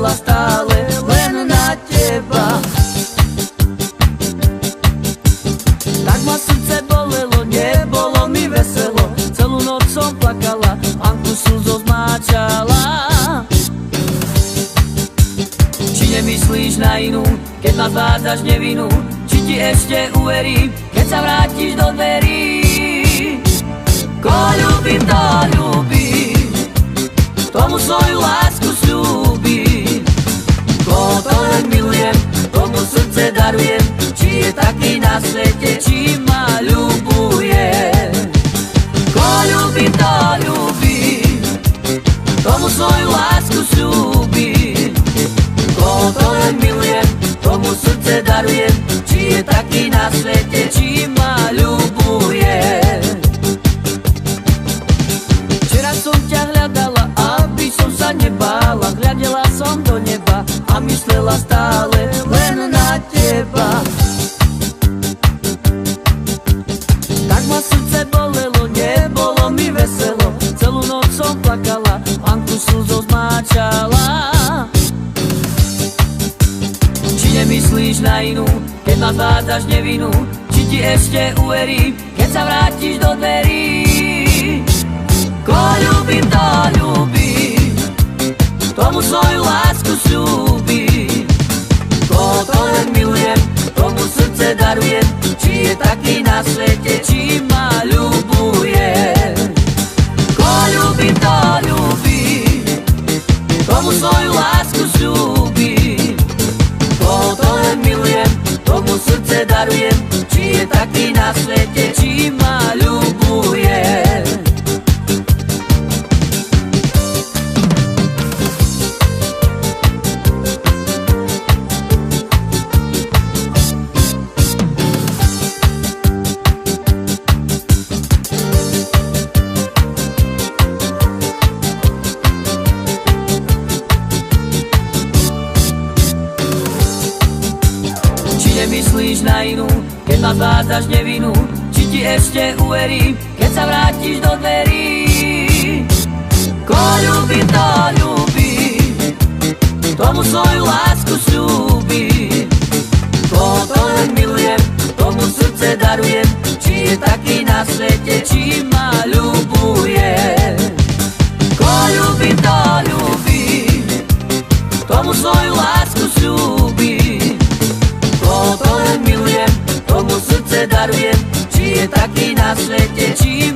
myslela stále len na teba. Tak ma srdce bolelo, nebolo mi veselo, celú noc som plakala, Anku slzou zmáčala. Či nemyslíš na inú, keď ma zvádzaš nevinu? Či ti ešte uverím, keď sa vrátiš do dverí? Koho ľúbim, to ľúbim, tomu svoju lásku sľúbim. Koho to len milujem, tomu srdce darujem. Či je taký na svete, či ma ľubuje? Koho ľúbim, to ľúbim, tomu svoju lásku sľúbim. Koho to len milujem, tomu srdce darujem. Či je taký na svete, či ma ľubuje? Včera som ťa hľadala, aby som sa nebála, hľadela som do neba a myslela stále len na teba. Tak ma srdce bolelo, nebolo mi veselo, celú noc som plakala, Anku slzou zmáčala. Či nemyslíš na inú, keď ma zvádzaš nevinu? Či ti ešte uverím, keď sa vrátiš do dverí? Koho ľúbim, to ľúbim, tomu svoju lásku sľúbim. Koho to len milujem, tomu srdce darujem. Či je taký na svete, či ma ľubuje? Koho ľúbim, to ľúbim, tomu svoju lásku sľúbim. Koho to len milujem, tomu srdce darujem. Či je taký na svete, či ma ľubuje? Nemyslíš na inú, keď ma zvádzaš nevinu? Či ti ešte uverím, keď sa vrátiš do dverí? Koho ľúbim, to ľúbim, tomu svoju lásku sľúbim. Koho to len milujem, tomu srdce darujem. Či je taký na svete, či ma ľubuje? Koho ľúbim, to ľúbim, tomu svoju lásku sľúbim. Koho to len milujem, tomu srdce darujem. Či je taký na svete, či